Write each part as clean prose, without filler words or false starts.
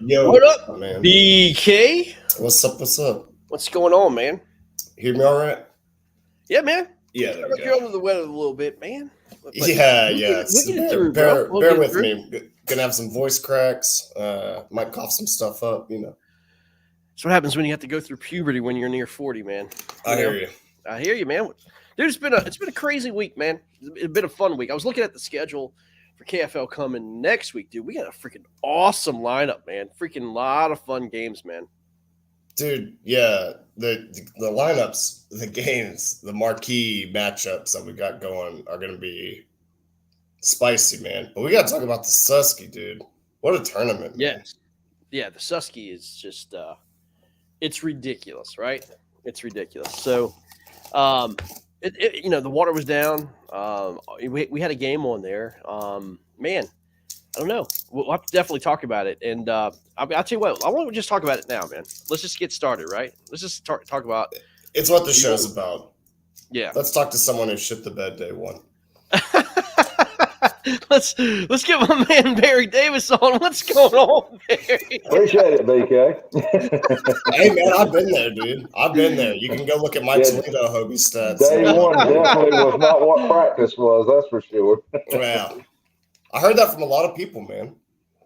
Yo, What up, man? BK? What's up? What's up? What's going on, man? Hear me all right? Yeah, man. Yeah, You there sound we like you're go. under the weather a little bit, man. But Yeah, we'll yeah. get it Bear, through, bro. bear, We'll bear get with through. me. Gonna have some voice cracks. Might cough some stuff up. That's what happens when you have to go through puberty when you're near 40, man. I hear you. I hear you, man. Dude, it's been a crazy week, man. It's been a fun week. I was looking at the schedule for KFL coming next week, dude. We got a freaking awesome lineup, man. Freaking lot of fun games, man. Dude, yeah. The lineups, the games, the marquee matchups that we got going are gonna be spicy, man. But we gotta talk about the Susky, dude. What a tournament, man. Yes. Yeah, the Susky is just it's ridiculous, right? It's ridiculous. So the water was down. We had a game on there. Man, I don't know. We'll have to definitely talk about it. And I'll tell you what, I want to just talk about it now, man. Let's just get started, right? Let's just talk about. It's what the show's about. Yeah. Let's talk to someone who shit the bed day one. let's get my man Barry Davis on. What's going on, Barry? Appreciate it, BK. Hey man, I've been there, dude. I've been there. You can go look at my Toledo Hobie stats. Day one definitely was not what practice was, that's for sure. Yeah. I heard that from a lot of people, man.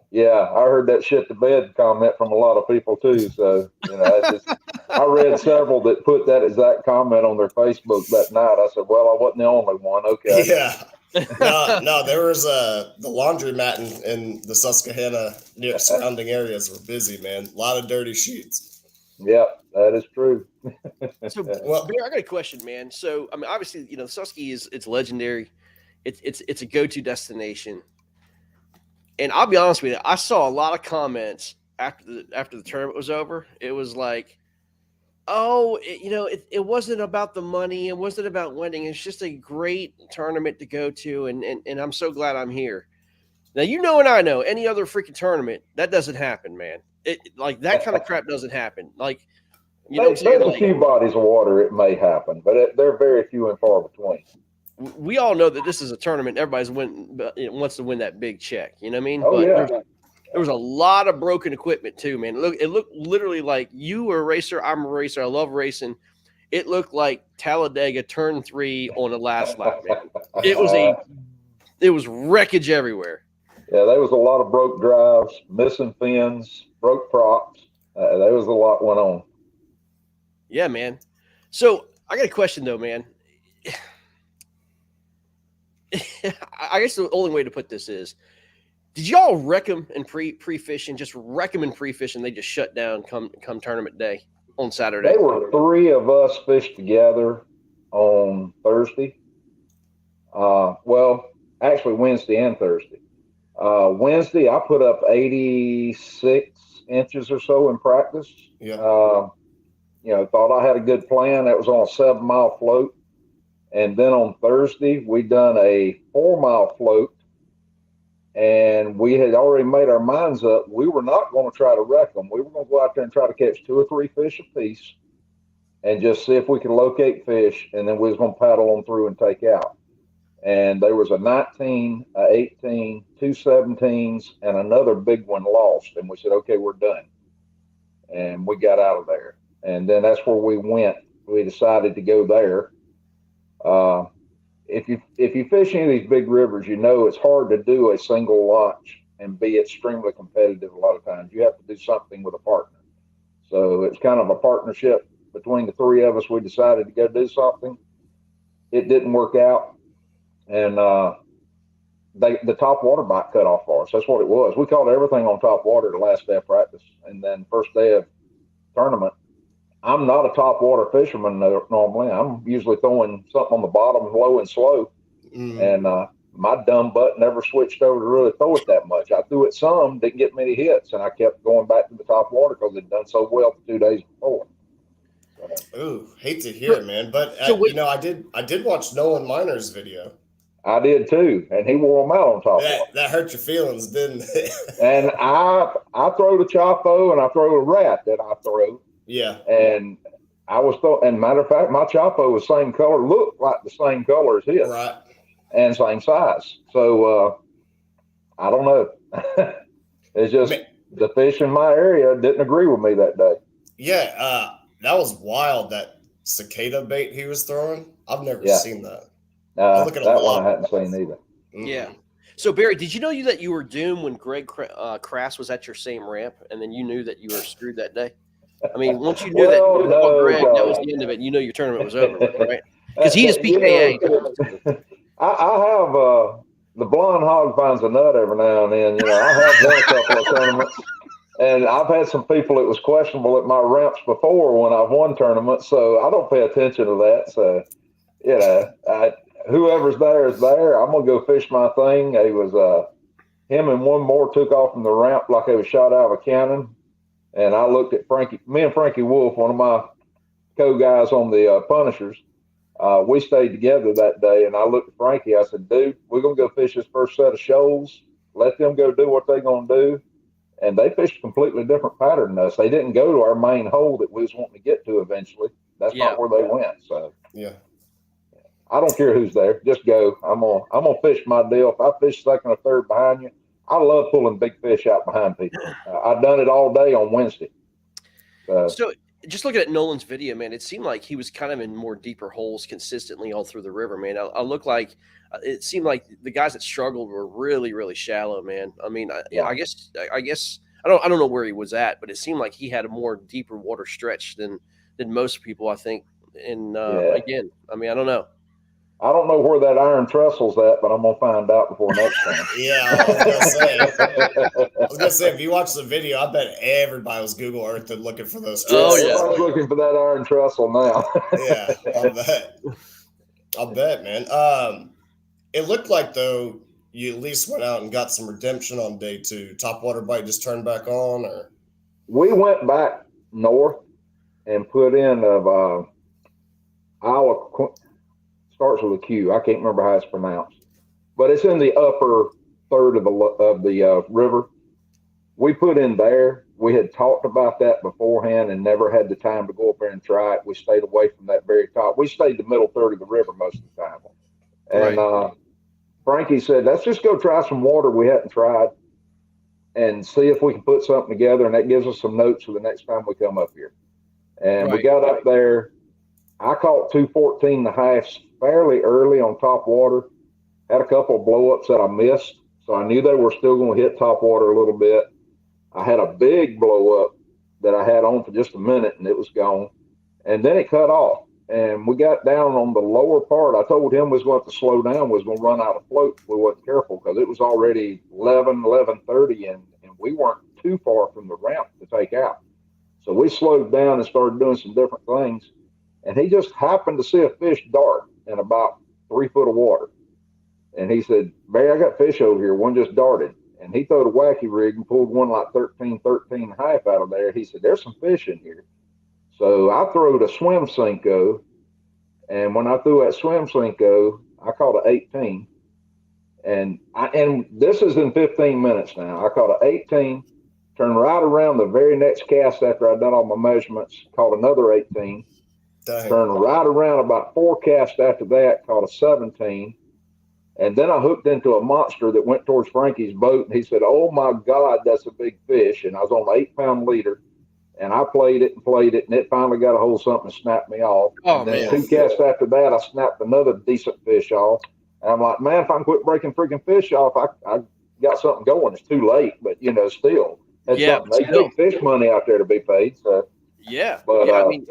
Yeah, I heard that shit to bed comment from a lot of people too. So, I read several that put that exact comment on their Facebook that night. I said, well, I wasn't the only one. Okay. Yeah. No, there was the laundromat in the Susquehanna surrounding areas were busy, man. A lot of dirty sheets. Yeah, that is true. So, Barry, I got a question, man. So, I mean, obviously, Susky it's legendary. It's a go-to destination. And I'll be honest with you, I saw a lot of comments after the tournament was over. It was like, oh, it wasn't about the money. It wasn't about winning. It's just a great tournament to go to, and I'm so glad I'm here. Now, and I know any other freaking tournament, that doesn't happen, man. Like that kind of crap doesn't happen. Like, there's a few bodies of water it may happen, but they're very few and far between. We all know that this is a tournament. Everybody's wants to win that big check. You know what I mean? Oh, but yeah. there was a lot of broken equipment too, man. It looked literally like you were a racer. I'm a racer. I love racing. It looked like Talladega Turn 3 on the last lap, man. It was wreckage everywhere. Yeah, there was a lot of broke drives, missing fins, broke props. There was a lot went on. Yeah, man. So I got a question though, man. I guess the only way to put this is, did y'all wreck them in pre-fishing? Just wreck them in pre-fishing? They just shut down come tournament day on Saturday. There were three of us fished together on Thursday. Well, actually Wednesday and Thursday. Wednesday, I put up 86 inches or so in practice. Yeah. Thought I had a good plan. That was on a 7-mile float. And then on Thursday, we done a 4-mile float, and we had already made our minds up. We were not going to try to wreck them. We were going to go out there and try to catch 2 or 3 fish apiece and just see if we could locate fish, and then we was going to paddle them through and take out. And there was a 19, a 18, 2 17s, and another big one lost. And we said, okay, we're done. And we got out of there. And then that's where we went. We decided to go there. If you fish any of these big rivers, it's hard to do a single launch and be extremely competitive. A lot of times you have to do something with a partner. So it's kind of a partnership between the 3 of us. We decided to go do something. It didn't work out, and the top water bite cut off for us. That's what it was. We caught everything on top water the last day of practice, and then first day of tournament. I'm not a top water fisherman normally. I'm usually throwing something on the bottom, low and slow. And my dumb butt never switched over to really throw it that much. I threw it some, didn't get many hits, and I kept going back to the top water because it'd done so well for 2 days before. Ooh, hate to hear it, man. But I did watch Nolan Miner's video. I did too, and he wore them out on top water. That hurt your feelings, didn't it? And I throw the Chapo and I throw the rat that I throw. Yeah. And I was and matter of fact, my Chapo was same color, looked like the same color as his. Right. And same size. So I don't know. It's just the fish in my area didn't agree with me that day. Yeah, that was wild. That cicada bait he was throwing. I've never seen that. I look at that one I hadn't seen either. Mm-mm. Yeah. So Barry, did you know that you were doomed when Greg Crass was at your same ramp, and then you knew that you were screwed that day? I mean, once you knew that was the end of it, you know your tournament was over, right? Because he just PKA. I have the blonde hog finds a nut every now and then. I have won a couple of tournaments, and I've had some people it was questionable at my ramps before when I've won tournaments, so I don't pay attention to that. So, whoever's there is there. I'm gonna go fish my thing. It was him and one more took off from the ramp like they was shot out of a cannon, and I looked at me and Frankie Wolf, one of my co-guys on the Punishers. We stayed together that day, and I looked at Frankie. I said, dude, we're going to go fish this first set of shoals. Let them go do what they're going to do. And they fished a completely different pattern than us. They didn't go to our main hole that we was wanting to get to eventually. That's not where they went. So I don't care who's there. Just go. I'm gonna fish my deal. If I fish second or third behind you, I love pulling big fish out behind people. I've done it all day on Wednesday. So just looking at Nolan's video, man, it seemed like he was kind of in more deeper holes consistently all through the river, man. It seemed like the guys that struggled were really, really shallow, man. I mean, I guess I don't know where he was at, but it seemed like he had a more deeper water stretch than most people, I think. And again, I mean, I don't know. I don't know where that iron trestle's at, but I'm gonna find out before next time. I was gonna say, if you watch the video, I bet everybody was Google Earthing looking for those trestles. I was looking for that iron trestle now. I'll bet, man. It looked like though you at least went out and got some redemption on day 2. Topwater bite just turned back on, or we went back north and put in Iowa. Starts with a Q. I can't remember how it's pronounced, but it's in the upper third of the river. We put in there. We had talked about that beforehand and never had the time to go up there and try it. We stayed away from that very top. We stayed the middle third of the river most of the time. And Frankie said, let's just go try some water we hadn't tried and see if we can put something together. And that gives us some notes for the next time we come up here. And we got up there. I caught 214.5 fairly early on top water. Had a couple of blow-ups that I missed, so I knew they were still going to hit top water a little bit. I had a big blow-up that I had on for just a minute, and it was gone. And then it cut off, and we got down on the lower part. I told him we was going to have to slow down. We was going to run out of float if we wasn't careful because it was already 11:30, and we weren't too far from the ramp to take out. So we slowed down and started doing some different things. And he just happened to see a fish dart in about 3 foot of water. And he said, Barry, I got fish over here. One just darted. And he threw a wacky rig and pulled one like 13.5 out of there. He said, there's some fish in here. So I threw a swim Cinco. And when I threw that swim Cinco, I caught an 18. And this is in 15 minutes now. I caught an 18, turned right around the very next cast after I'd done all my measurements, caught another 18. Turned right around about 4 casts after that, caught a 17. And then I hooked into a monster that went towards Frankie's boat. And he said, oh, my God, that's a big fish. And I was on an 8-pound leader. And I played it. And it finally got a hold of something and snapped me off. And then 2 casts after that, I snapped another decent fish off. And I'm like, man, if I can quit breaking freaking fish off, I got something going. It's too late. But, still. There's big fish money out there to be paid. So, I mean,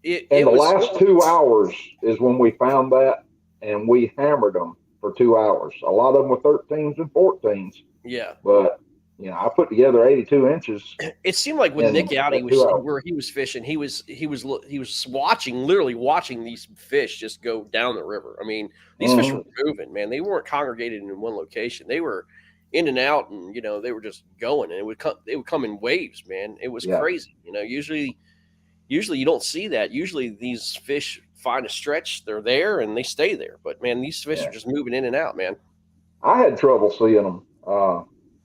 the last 2 hours is when we found that, and we hammered them for 2 hours. A lot of them were 13s and 14s. Yeah. But, I put together 82 inches. It seemed like when Nick Outie where he was fishing, he was literally watching these fish just go down the river. I mean, these fish were moving, man. They weren't congregated in one location. They were in and out, and they were just going, and they would come in waves, man. It was crazy. Usually you don't see that. Usually these fish find a stretch, they're there, and they stay there. But, man, these fish are just moving in and out, man. I had trouble seeing them.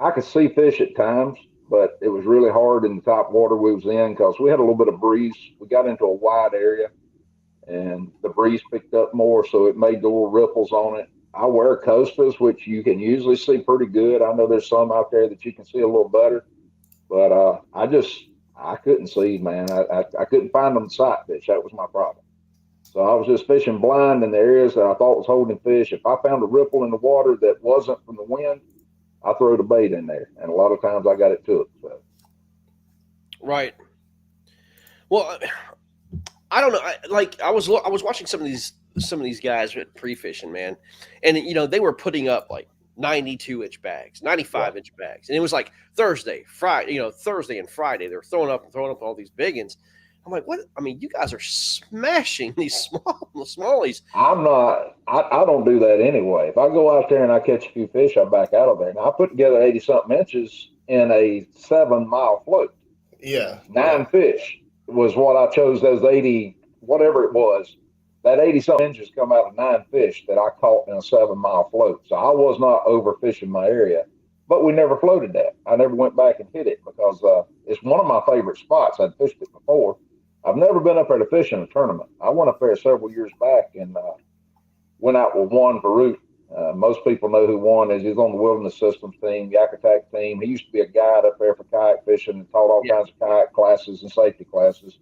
I could see fish at times, but it was really hard in the top water we was in because we had a little bit of breeze. We got into a wide area, and the breeze picked up more, so it made the little ripples on it. I wear Costas, which you can usually see pretty good. I know there's some out there that you can see a little better. But I couldn't see, man. I couldn't find them sight fish. That was my problem. So I was just fishing blind in the areas that I thought was holding fish. If I found a ripple in the water that wasn't from the wind, I throw the bait in there, and a lot of times I got it took. So. Right. Well, I don't know. I was watching some of these guys pre-fishing, man, and they were putting up like 92-inch bags, 95-inch bags, and it was like Thursday, Friday, Thursday and Friday they were throwing up all these big ones. I'm like, what? I mean, you guys are smashing these smallies. I'm not. I don't do that anyway. If I go out there and I catch a few fish, I back out of there. Now I put together 80-something inches in a 7-mile float. Yeah, 9 fish was what I chose as 80, whatever it was. That 80-something inches come out of 9 fish that I caught in a 7-mile float. So I was not overfishing my area, but we never floated that. I never went back and hit it because it's one of my favorite spots. I'd fished it before. I've never been up there to fish in a tournament. I went up there several years back and went out with Juan Varut. Most people know who Juan is. He's on the Wilderness Systems team, Yak Attack team. He used to be a guide up there for kayak fishing and taught all kinds of kayak classes and safety classes.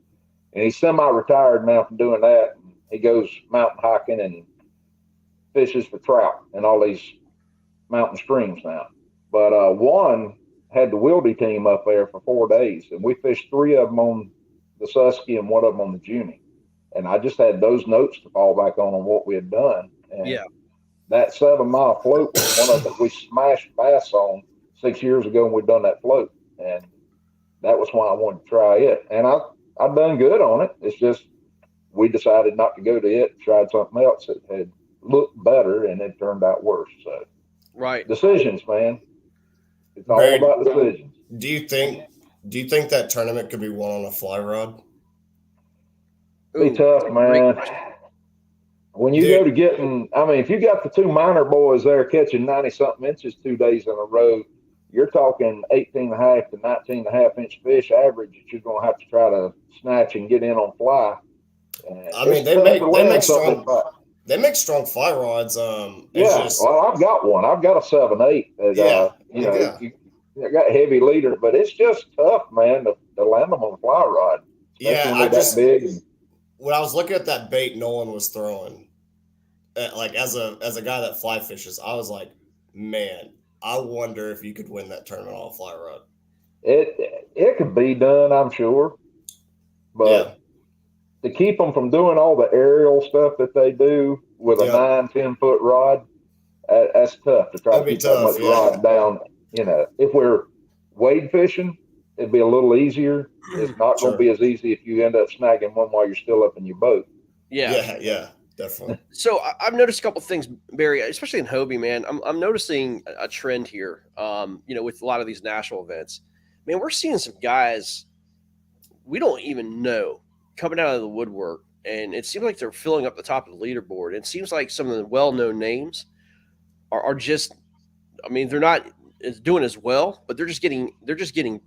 And he's semi-retired now from doing that. He goes mountain hiking and fishes for trout in all these mountain streams now. But Juan had the Wildy team up there for 4 days, and we fished 3 of them on the Susky and 1 of them on the Junie. And I just had those notes to fall back on what we had done. And that 7-mile float was one of them we smashed bass on 6 years ago when we'd done that float. And that was why I wanted to try it. And I've done good on it. It's just we decided not to go to it, tried something else that had looked better, and it turned out worse. So, decisions, man. It's all about decisions. Do you think that tournament could be won on a fly rod? Be tough, man. When you go to getting, I mean, if you got the 2 minor boys there catching 90-something inches 2 days in a row, you're talking 18.5 to 19.5-inch fish average that you're going to have to try to snatch and get in on fly. I mean, they make strong fly rods. Well, I've got one. I've got a 7.8. I got heavy leader, but it's just tough, man, to land them on a fly rod. When I was looking at that bait Nolan was throwing, like as a guy that fly fishes, I was like, man, I wonder if you could win that tournament on a fly rod. It could be done, I'm sure, but to keep them from doing all the aerial stuff that they do with a 9-10 foot rod, that's tough to try to keep that much rod down. If we're wade fishing, it'd be a little easier. It's not going to be as easy if you end up snagging one while you're still up in your boat. Yeah, definitely. So I've noticed a couple of things, Barry, especially in Hobie, man. I'm noticing a trend here, with a lot of these national events. Man, we're seeing some guys we don't even know coming out of the woodwork, and it seems like they're filling up the top of the leaderboard. It seems like some of the well-known names are just, I mean, they're not doing as well, but they're just getting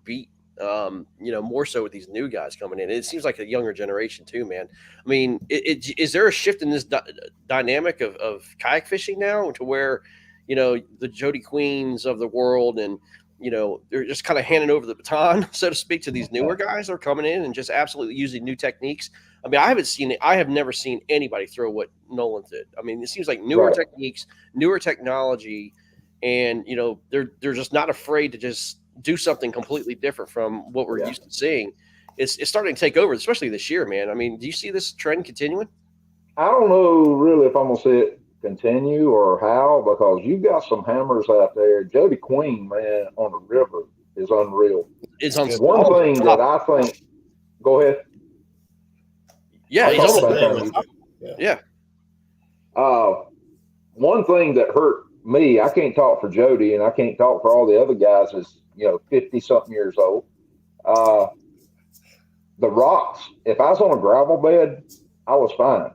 beat. More so with these new guys coming in. It seems like a younger generation too, man. I mean, is there a shift in this dynamic of kayak fishing now to where, the Jody Queens of the world and, they're just kind of handing over the baton, so to speak, to these newer guys that are coming in and just absolutely using new techniques? I mean, I have never seen anybody throw what Nolan did. I mean, it seems like newer techniques, newer technology, and, they're just not afraid to just do something completely different from what we're used to seeing. It's starting to take over, especially this year, man. I mean, do you see this trend continuing? I don't know really if I'm going to see it continue or how, because you got some hammers out there. Jody Queen, man, on the river is unreal. It's on one thing that I think. Go ahead. Yeah, he's on one thing that hurt me, I can't talk for Jody and I can't talk for all the other guys, is 50-something years old. The rocks, if I was on a gravel bed, I was fine.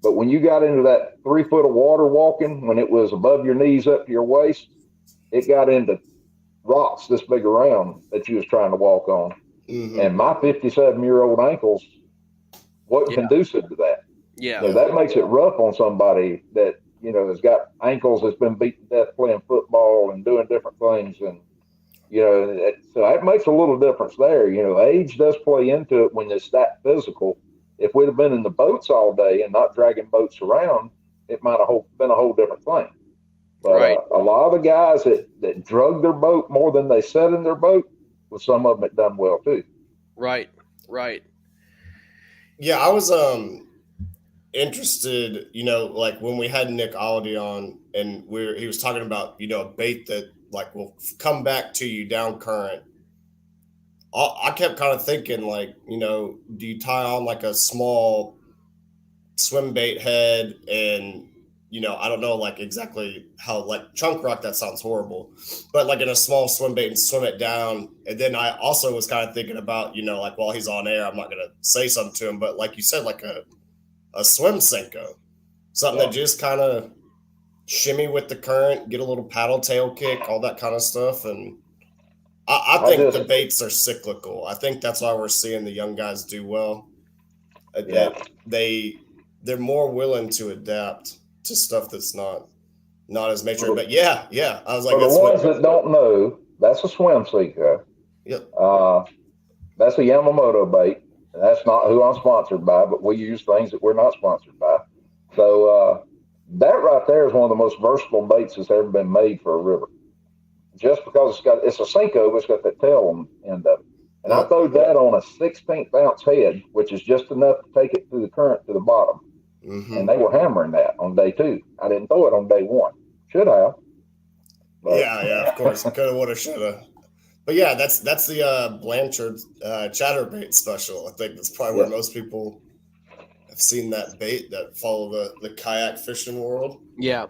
But when you got into that 3 foot of water walking, when it was above your knees up to your waist, it got into rocks this big around that you was trying to walk on. Mm-hmm. And my 57-year-old ankles wasn't conducive to that. Yeah. So that makes it rough on somebody that, has got ankles that's been beaten to death playing football and doing different things. And So that makes a little difference there. Age does play into it when it's that physical. If we'd have been in the boats all day and not dragging boats around, it might have been a whole different thing. But a lot of the guys that drug their boat more than they sat in their boat, well, some of them had done well too. Right. Yeah, I was interested, like when we had Nick Aldy on, and he was talking about, a bait that like will come back to you down current. I kept kind of thinking, like, do you tie on like a small swim bait head, and I don't know like exactly how, like chunk rock, that sounds horrible, but like in a small swim bait and swim it down. And then I also was kind of thinking about, like while he's on air, I'm not gonna say something to him, but like you said, like a swim Senko, something that just kind of shimmy with the current, get a little paddle tail kick, all that kind of stuff. And I think the baits are cyclical. I think that's why we're seeing the young guys do well. That they're more willing to adapt to stuff that's not as major. But yeah, I was like, for the ones that don't know, that's a swim Senko. Yep. That's a Yamamoto bait. That's not who I'm sponsored by, but we use things that we're not sponsored by. So that right there is one of the most versatile baits that's ever been made for a river. Just because it's a Senko, but it's got that tail on the end of it. And I throwed that on a 16th ounce head, which is just enough to take it through the current to the bottom. Mm-hmm. And they were hammering that on day 2. I didn't throw it on day 1. Should have. But, yeah, of course. Could have, would have, should have. But yeah, that's the Blanchard chatterbait special. I think that's probably where most people have seen that bait that follow the kayak fishing world. Yeah.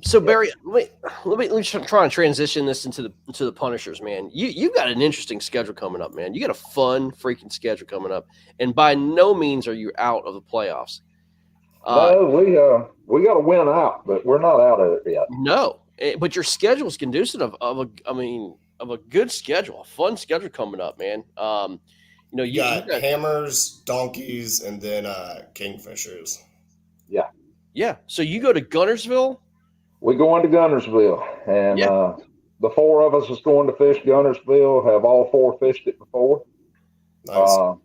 So Barry, let me try and transition this into the Punishers, man. You got an interesting schedule coming up, man. You got a fun freaking schedule coming up, and by no means are you out of the playoffs. No, we got to win out, but we're not out of it yet. No, but your schedule is conducive of a good schedule, a fun schedule coming up, man. You got Hammers, Donkeys, and then Kingfishers. Yeah. So you go to Guntersville. We're going to Guntersville, and the 4 of us is going to fish Guntersville. Have all 4 fished it before. Nice.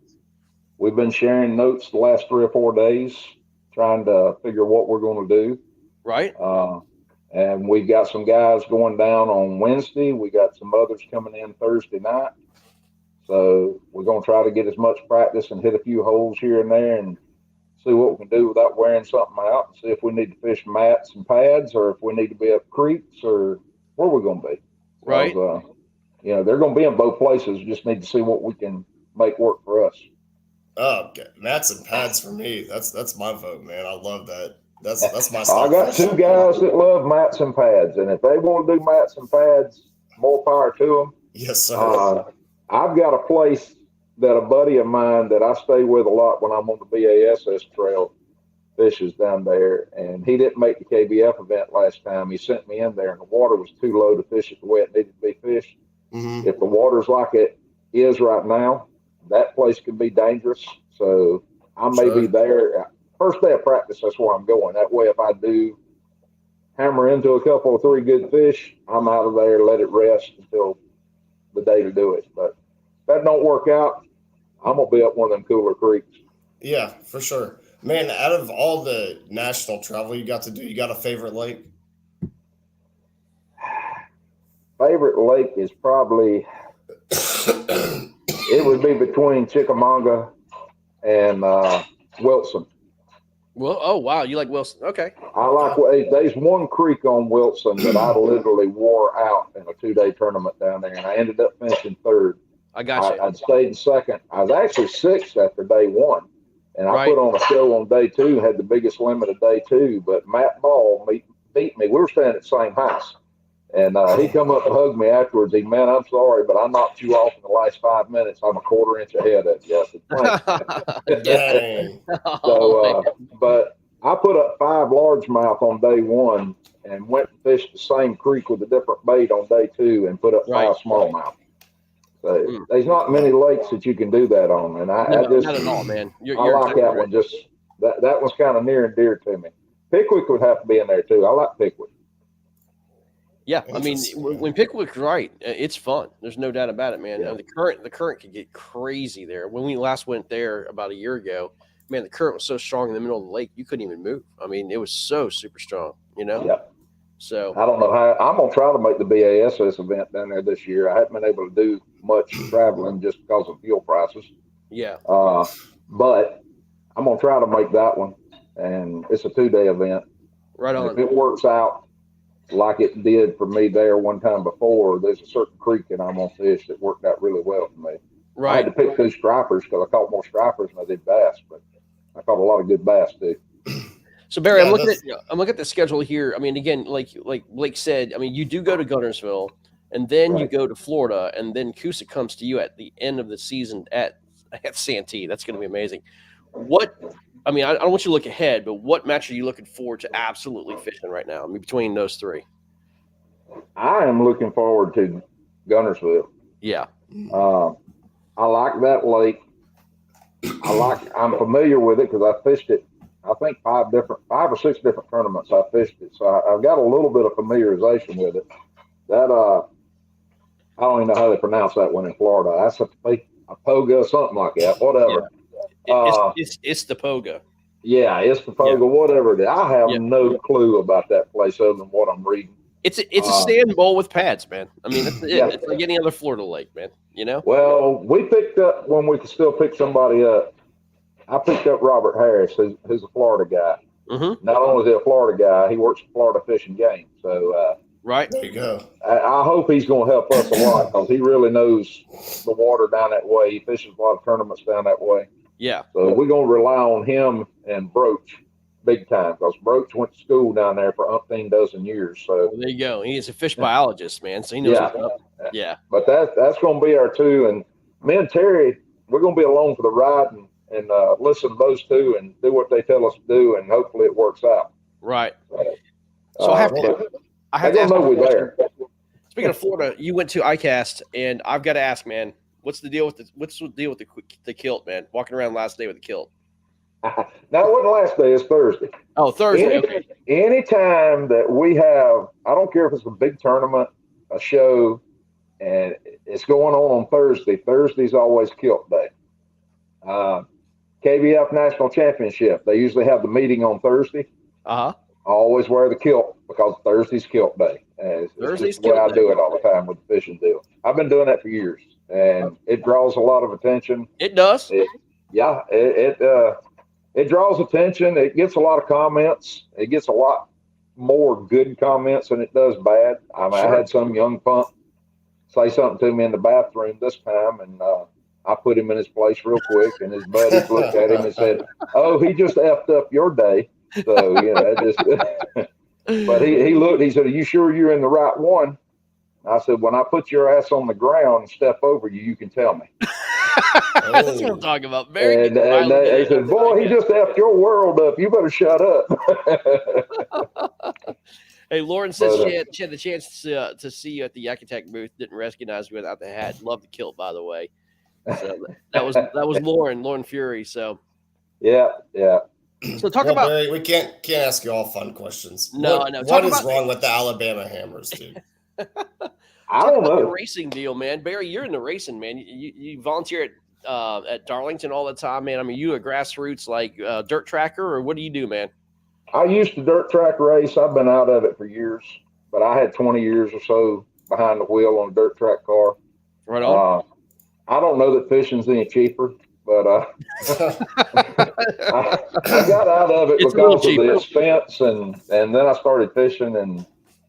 We've been sharing notes the last 3 or 4 days, trying to figure what we're going to do. Right. And we've got some guys going down on Wednesday. We got some others coming in Thursday night. So we're going to try to get as much practice and hit a few holes here and there and see what we can do without wearing something out, and see if we need to fish mats and pads, or if we need to be up creeks, or where we're going to be. Right. They're going to be in both places. We just need to see what we can make work for us. Oh, okay. Mats and pads for me. That's my vote, man. I love that. That's my stuff. I got 2 guys that love mats and pads, and if they want to do mats and pads, more power to them. Yes, sir. I've got a place that a buddy of mine that I stay with a lot when I'm on the BASS trail fishes down there, and he didn't make the KBF event last time. He sent me in there, and the water was too low to fish it the way it needed to be fished. Mm-hmm. If the water's like it is right now, that place could be dangerous. So I may be there. First day of practice, that's where I'm going. That way, if I do hammer into a couple or 3 good fish, I'm out of there, let it rest until the day to do it. But if that don't work out, I'm going to be up one of them cooler creeks. Yeah, for sure. Man, out of all the national travel you got to do, you got a favorite lake? Favorite lake is probably, it would be between Chickamauga and Wilson. Well, oh, wow. You like Wilson. Okay. I like, there's one creek on Wilson that I literally wore out in a 2-day tournament down there, and I ended up finishing 3rd. I got you. I'd stayed in 2nd. I was actually 6th after day 1. And I put on a show on day 2, had the biggest limit of day 2. But Matt Ball beat me. We were staying at the same house. And he come up and hugged me afterwards. He, man, I'm sorry, but I knocked you off in the last 5 minutes. I'm a 1/4 inch ahead of you. Dang. So, but I put up 5 largemouth on day 1 and went and fished the same creek with a different bait on day 2 and put up 5 smallmouth. So there's not many lakes that you can do that on, and I just not at all, man. I like that one. Just that one's kind of near and dear to me. Pickwick would have to be in there too. I like Pickwick. Yeah, I mean, when Pickwick's right, it's fun. There's no doubt about it, man. Yeah. The current could get crazy there. When we last went there about a year ago, man, the current was so strong in the middle of the lake you couldn't even move. I mean, it was so super strong, you know. Yeah. So I don't know how I'm gonna try to make the BASS event down there this year. I haven't been able to do much traveling just because of fuel prices. yeah, But I'm gonna try to make that one, and it's a 2-day event. right And on. if it works out like it did for me there one time before, there's a certain creek that I'm gonna fish that worked out really well for me. I had Right. to pick 2 stripers because I caught more stripers than I did bass, but I caught a lot of good bass too. So Barry, Yeah, I'm looking at the schedule here. I mean, again, like Blake said, I mean, you do go to Guntersville, and then you Right. go to Florida, and then Coosa comes to you at the end of the season at Santee. That's going to be amazing. I mean, I don't want you to look ahead, but what match are you looking forward to absolutely fishing right now? I mean, between those 3. I am looking forward to Guntersville. Yeah. I like that lake. I'm familiar with it because I fished it. I think 5 or 6 different tournaments I fished it, so I've got a little bit of familiarization with it. That I don't even know how they pronounce that one in Florida. That's a poga, something like that. Whatever. It's the Poga. Yeah, it's the poga, whatever it is. I have no clue about that place other than what I'm reading. It's a sand bowl with pads, man. I mean, that's it. Yeah. It's like any other Florida lake, man. You know. Well, we picked up when we could still pick somebody up. I picked up Robert Harris, who's a Florida guy. Mm-hmm. Not only is he a Florida guy, he works for Florida Fish and Game. So right there you go. I hope he's going to help us a lot because he really knows the water down that way. He fishes a lot of tournaments down that way. Yeah. So we're going to rely on him and Broach big time because Broach went to school down there for umpteen dozen years. So there you go. He is a fish biologist, man. So he knows what's up. Yeah. But that's going to be our 2. And me and Terry, we're going to be along for the ride and listen to those 2 and do what they tell us to do, and hopefully it works out. Right. So I have to ask know we're there. Speaking of Florida, you went to ICAST, and I've got to ask, man, what's the deal with the kilt, man? Walking around last day with the kilt. Now it wasn't last day; it's Thursday. Oh, Thursday. Anytime that we have, I don't care if it's a big tournament, a show, and it's going on Thursday. Thursday's always kilt day. KBF National Championship, they usually have the meeting on Thursday. Uh-huh. I always wear the kilt because Thursday's kilt day. Thursday's the way I do it all the time with the fishing deal. I've been doing that for years, and it draws a lot of attention. It does. It draws attention. It gets a lot of comments. It gets a lot more good comments than it does bad. I mean, I had some young punk say something to me in the bathroom this time, and I put him in his place real quick, and his buddies looked at him and said, "Oh, he just effed up your day." So but he looked. He said, "Are you sure you're in the right one?" I said, "When I put your ass on the ground and step over you, you can tell me." That's what I'm talking about. And they said, "Boy, he just effed your world up. You better shut up." Hey, Lauren says she had the chance to see you at the Yakutech booth. Didn't recognize you without the hat. Love the kilt, by the way. So that was Lauren Fury. So yeah. So talk about Barry, we can't ask you all fun questions. No. What is wrong with the Alabama Hammers, dude? I don't know. The racing deal, man. Barry, you're in the racing, man. You volunteer at Darlington all the time, man. I mean, you a grassroots like dirt tracker, or what do you do, man? I used to dirt track race. I've been out of it for years, but I had 20 years or so behind the wheel on a dirt track car. Right on. I don't know that fishing's any cheaper, but I got out of it because of the expense, and then I started fishing, and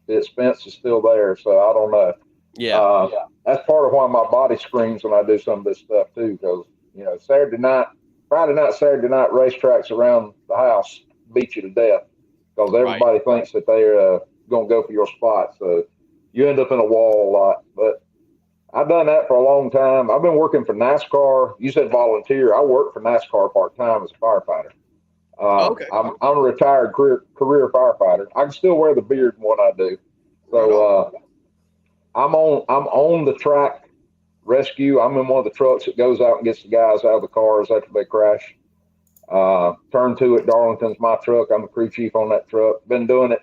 the expense is still there. So I don't know. Yeah. That's part of why my body screams when I do some of this stuff too, because Friday night, Saturday night racetracks around the house beat you to death because everybody thinks that they're going to go for your spot. So you end up in a wall a lot. But I've done that for a long time. I've been working for NASCAR. You said volunteer. I work for NASCAR part-time as a firefighter. Okay. I'm a retired career firefighter. I can still wear the beard in what I do. So I'm on the track rescue. I'm in one of the trucks that goes out and gets the guys out of the cars after they crash. Turn 2 at Darlington's my truck. I'm the crew chief on that truck. Been doing it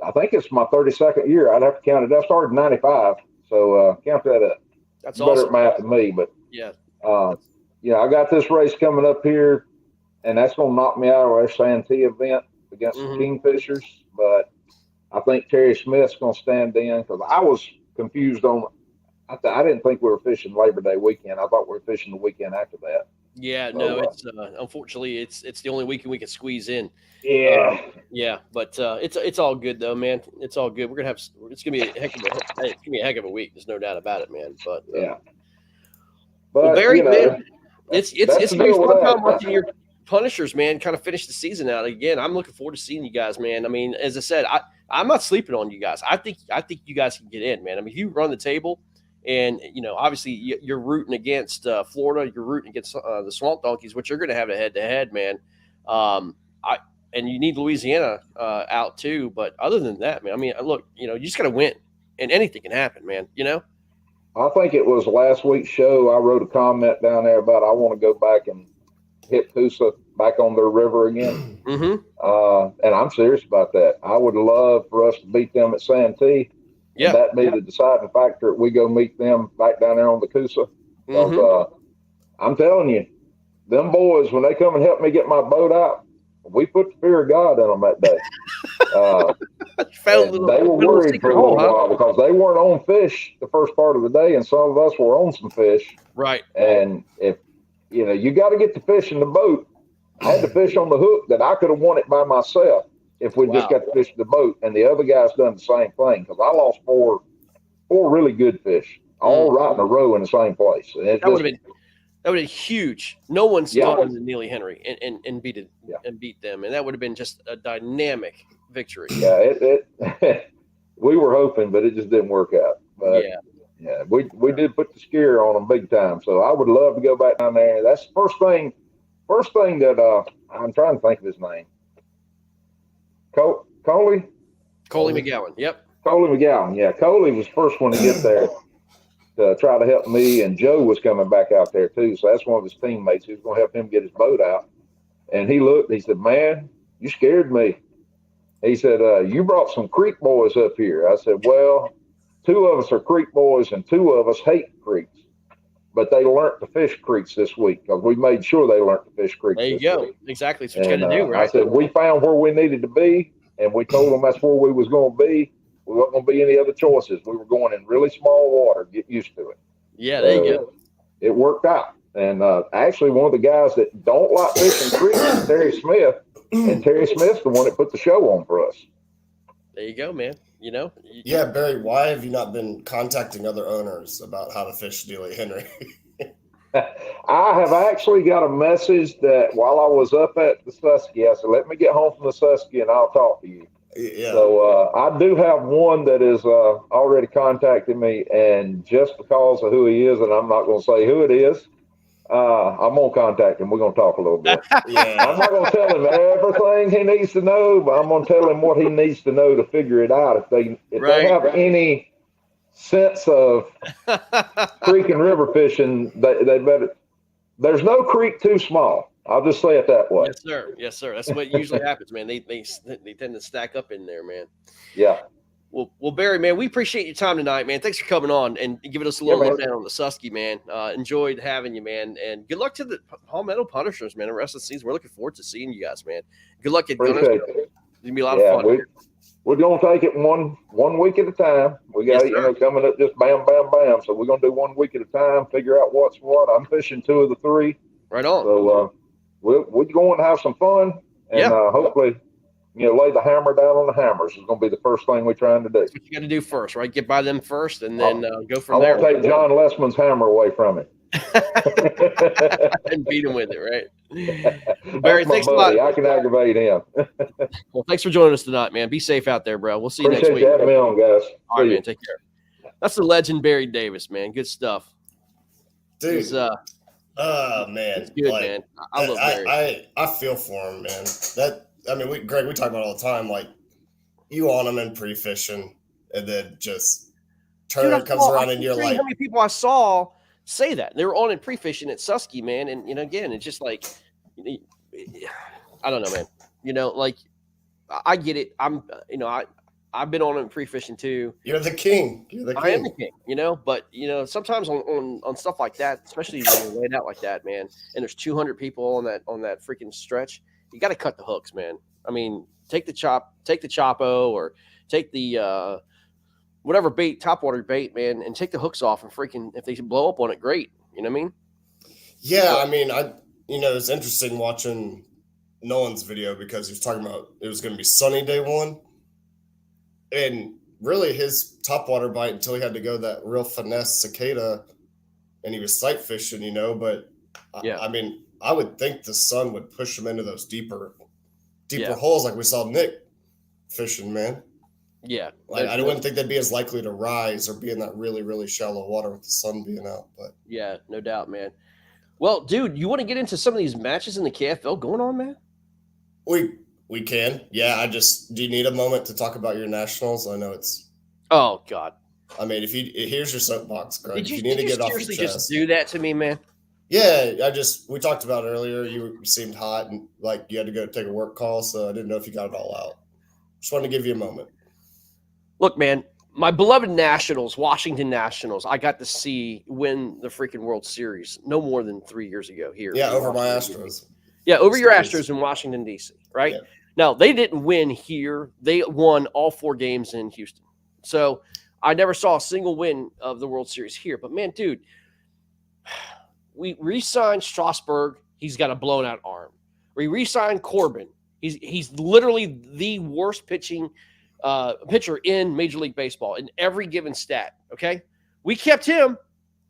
I think it's my 32nd year. I'd have to count it. I started in 95. So count that up. That's better awesome. at math than me, but yeah. I got this race coming up here, and that's going to knock me out of our Santee event against the Kingfishers. But I think Terry Smith's going to stand in because I was confused on. I didn't think we were fishing Labor Day weekend. I thought we were fishing the weekend after that. Yeah, no, it's unfortunately it's the only weekend we can squeeze in. Yeah, but it's all good though, man. It's all good. It's gonna be a heck of a week. There's no doubt about it, man. But but Barry, man, it's gonna be a fun time watching your Punishers, man. Kind of finish the season out again. I'm looking forward to seeing you guys, man. I mean, as I said, I'm not sleeping on you guys. I think you guys can get in, man. I mean, if you run the table. And, obviously you're rooting against Florida. You're rooting against the Swamp Donkeys, which you're going to have a head-to-head, man. And you need Louisiana out too. But other than that, man, I mean, look, you just got to win. And anything can happen, man, I think it was last week's show. I wrote a comment down there about I want to go back and hit Coosa back on their river again. And I'm serious about that. I would love for us to beat them at Santee. Yeah, that be the deciding factor. We go meet them back down there on the Coosa. I'm telling you, them boys, when they come and help me get my boat out, we put the fear of God in them that day. They were worried for a little while because they weren't on fish the first part of the day, and some of us were on some fish. Right. And if you got to get the fish in the boat. I had the fish on the hook that I could have won it by myself. If we just got the fish in the boat, and the other guys done the same thing, because I lost four really good fish, all right in a row in the same place. And that would have been huge. No one's gone to Neely Henry and beat them, and that would have been just a dynamic victory. Yeah, we were hoping, but it just didn't work out. But we did put the scare on them big time. So I would love to go back down there. That's the first thing that I'm trying to think of his name. Coley McGowan. Yep. Coley McGowan. Yeah. Coley was the first one to get there to try to help me, and Joe was coming back out there too. So that's one of his teammates who's going to help him get his boat out. And he looked, he said, "Man, you scared me." He said, "You brought some creek boys up here." I said, "Well, 2 of us are creek boys and 2 of us hate creeks. But they learned to fish creeks this week because we made sure they learned to fish creeks. There you go. Week. Exactly. That's what you got to do, right? I said, we found where we needed to be, and we told them that's where we was going to be. We wasn't going to be any other choices. We were going in really small water. Get used to it. Yeah, there you go. It worked out. And actually, one of the guys that don't like fishing creeks is Terry Smith. And Terry Smith's the one that put the show on for us. There you go, man. Yeah, Barry, why have you not been contacting other owners about how to fish Neely Henry? I have actually got a message that while I was up at the Susky, I said, let me get home from the Susky and I'll talk to you. Yeah. So I do have one that is already contacted me, and just because of who he is, and I'm not going to say who it is, I'm going to contact him. We're going to talk a little bit. Yeah. I'm not going to tell him everything he needs to know, but I'm going to tell him what he needs to know to figure it out. If they have any sense of creek and river fishing, they better. There's no creek too small. I'll just say it that way. Yes, sir. Yes, sir. That's what usually happens, man. They tend to stack up in there, man. Yeah. Well, Barry, man, we appreciate your time tonight, man. Thanks for coming on and giving us a little lowdown on the Susky, man. Enjoyed having you, man. And good luck to the Palmetto Punishers, man, the rest of the season. We're looking forward to seeing you guys, man. Good luck at Gunners. It's going to be a lot of fun. We're going to take it one week at a time. We got, coming up just bam, bam, bam. So we're going to do 1 week at a time, figure out what's what. I'm fishing 2 of the 3. Right on. So we're going to have some fun and hopefully – lay the hammer down on the hammers is going to be the first thing we're trying to do. That's what you got to do first, right? Get by them first, and then go from there. I want to take John Lessman's hammer away from him. And beat him with it, right? Well, Barry, thanks a lot. I can aggravate him. Well, thanks for joining us tonight, man. Be safe out there, bro. We'll see you next week. Appreciate you having me on, guys. All right, man. Take care. That's the legend, Barry Davis, man. Good stuff. Dude. Oh, man. It's good, man. I love Barry. I feel for him, man. Greg, we talk about it all the time. Like, you on them in pre-fishing, and then just Turner comes around and you're like, how many people I saw say that they were on in pre-fishing at Susky, man, and again, it's just like, I don't know, man. Like, I get it. I've been on it pre-fishing too. You're the king. You're the king. I am the king, but sometimes on stuff like that, especially when you're laid out like that, man, and there's 200 people on that freaking stretch, you got to cut the hooks, man. I mean, take the Chopo, or take the whatever bait, topwater bait, man, and take the hooks off, and freaking, if they blow up on it, great. You know what I mean? Yeah, I mean, it's interesting watching Nolan's video, because he was talking about it was going to be sunny day one, and really his topwater bite until he had to go that real finesse cicada, and he was sight fishing, but yeah. I mean, I would think the sun would push him into those deeper holes like we saw Nick fishing, man. Yeah. I wouldn't think they'd be as likely to rise or be in that really, really shallow water with the sun being out. But yeah, no doubt, man. Well, dude, you want to get into some of these matches in the KFL going on, man? We can. Yeah, do you need a moment to talk about your nationals? I know it's. Oh God. I mean, here's your soapbox, Greg. Did you need to get off your seriously chest. just do that to me, man? Yeah, we talked about it earlier. You seemed hot and like you had to go take a work call, so I didn't know if you got it all out. Just wanted to give you a moment. Look, man, my beloved Nationals, Washington Nationals, I got to see win the freaking World Series no more than 3 years ago here. Yeah, over my Astros. Yeah, over your Astros in Washington, D.C., right? Yeah. Now, they didn't win here. They won all 4 games in Houston. So I never saw a single win of the World Series here. But, man, dude, we re-signed Strasburg. He's got a blown-out arm. We re-signed Corbin. He's literally the worst pitcher in Major League Baseball in every given stat, okay? We kept him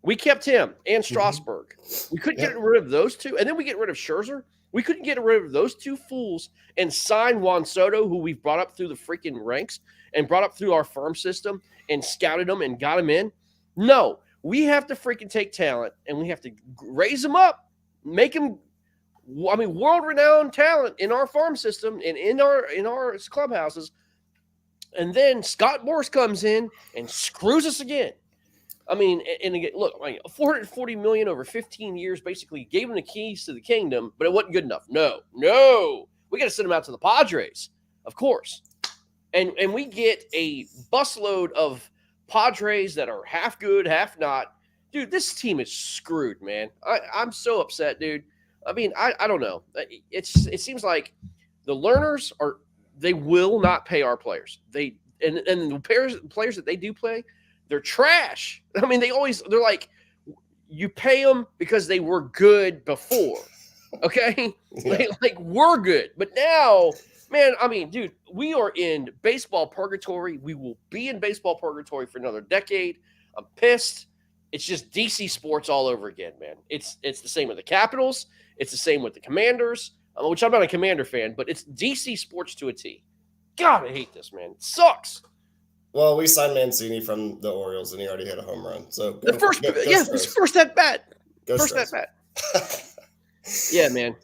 and Strasburg. We couldn't get rid of those two. And then we get rid of Scherzer. We couldn't get rid of those two fools and sign Juan Soto, who we've brought up through the freaking ranks and brought up through our farm system and scouted them and got them in. No, we have to freaking take talent and we have to raise them up, make them, world-renowned talent in our farm system and in our clubhouses. And then Scott Boras comes in and screws us again. I mean, and again, look, $440 million over 15 years basically gave him the keys to the kingdom, but it wasn't good enough. No, we got to send him out to the Padres, of course. And we get a busload of Padres that are half good, half not. Dude, this team is screwed, man. I'm so upset, dude. I mean, I don't know. It seems like the learners they will not pay our players. And the players that they do play, they're trash. I mean, they're like, you pay them because they were good before. Okay? Yeah. Like we're good. But now, man, I mean, dude, we are in baseball purgatory. We will be in baseball purgatory for another decade. I'm pissed. It's just DC sports all over again, man. It's the same with the Capitals. It's the same with the Commanders, which I'm not a Commander fan, but it's DC sports to a T. God, I hate this, man. It sucks. Well, we signed Mancini from the Orioles, and he already hit a home run. So his first at bat. First at bat. Yeah, man.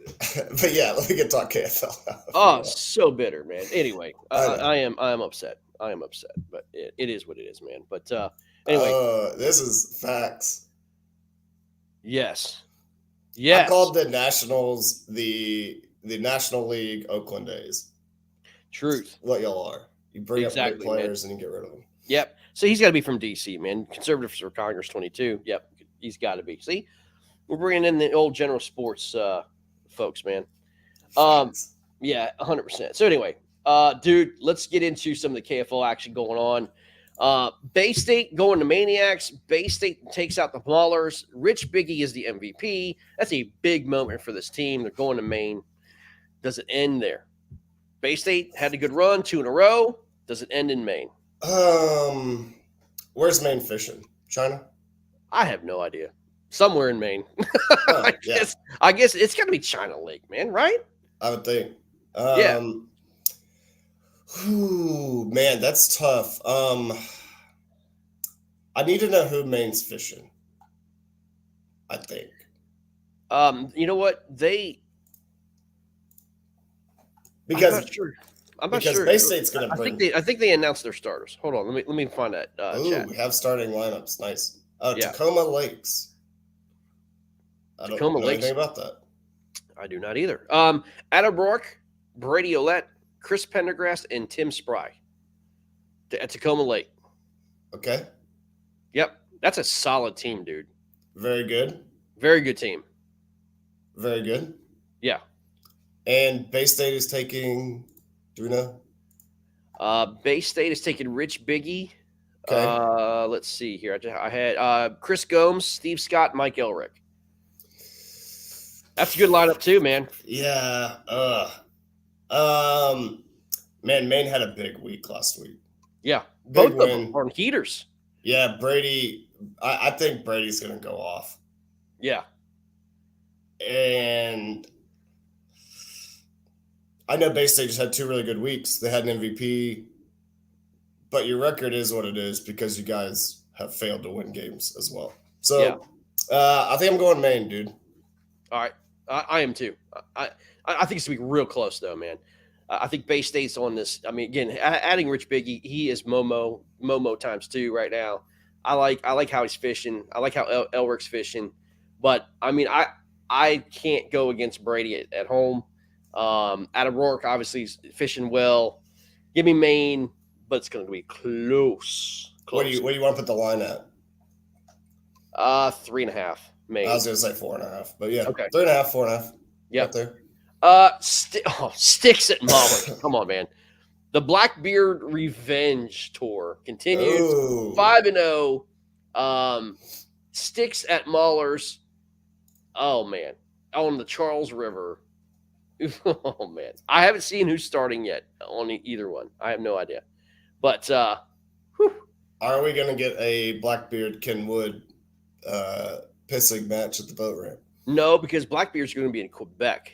But yeah, let me get talk KFL. Oh, so bitter, man. Anyway, I am upset. I am upset, but it is what it is, man. But anyway, this is facts. Yes. I called the Nationals the National League Oakland A's. Truth. What y'all are. You bring up great players, man, and you get rid of them. Yep. So he's got to be from D.C., man. Conservative for Congress 22. Yep. He's got to be. See, we're bringing in the old General Sports folks, man. Yeah, 100%. So anyway, dude, let's get into some of the KFL action going on. Bay State going to Maniacs. Bay State takes out the Maulers. Rich Biggie is the MVP. That's a big moment for this team. They're going to Maine. Does it end there? Bay State had a good run, 2 in a row. Does it end in Maine? Where's Maine fishing? China? I have no idea. Somewhere in Maine. I guess it's got to be China Lake, man, right? I would think. Yeah. Ooh, man, that's tough. I need to know who Maine's fishing. I think. You know what? Because I'm not sure. I'm not sure. Bay State's going to bring. I think they announced their starters. Hold on, let me find that. Chat. We have starting lineups. Nice. Tacoma Lakes. I don't know anything about that. I do not either. Adam Rourke, Brady Ouellette, Chris Pendergrass, and Tim Spry. at Tacoma Lake. Okay. Yep. That's a solid team, dude. Very good. Very good team. Very good. Yeah. And Bay State is taking, do we know? Bay State is taking Rich Biggie. Okay. Let's see here. I had Chris Gomes, Steve Scott, Mike Elrick. That's a good lineup too, man. Yeah. Man, Maine had a big week last week. Yeah. Big Both win. of them are heaters. Yeah, Brady. I think Brady's going to go off. Yeah. And I know Bay State just had 2 really good weeks. They had an MVP. But your record is what it is because you guys have failed to win games as well. So Yeah. I think I'm going Maine, dude. All right. I am too. I think it's going to be real close, though, man. I think Bay State's on this. I mean, again, adding Rich Biggie, he is Momo times 2 right now. I like how he's fishing. I like how Elrick's fishing. But, I mean, I can't go against Brady at home. Adam Rourke, obviously, is fishing well. Give me Maine, but it's going to be close. What do you want to put the line at? 3.5. Maine. I was going to say 4.5, but yeah, okay. 3.5, 4.5. Yeah, right there. Sticks at Muller. Come on, man. The Blackbeard Revenge Tour continues. 5-0. Sticks at Mahler's. Oh man, on the Charles River. Oh man, I haven't seen who's starting yet on either one. I have no idea. But are we going to get a Blackbeard Kenwood pissing match at the boat ramp? No, because Blackbeard's going to be in Quebec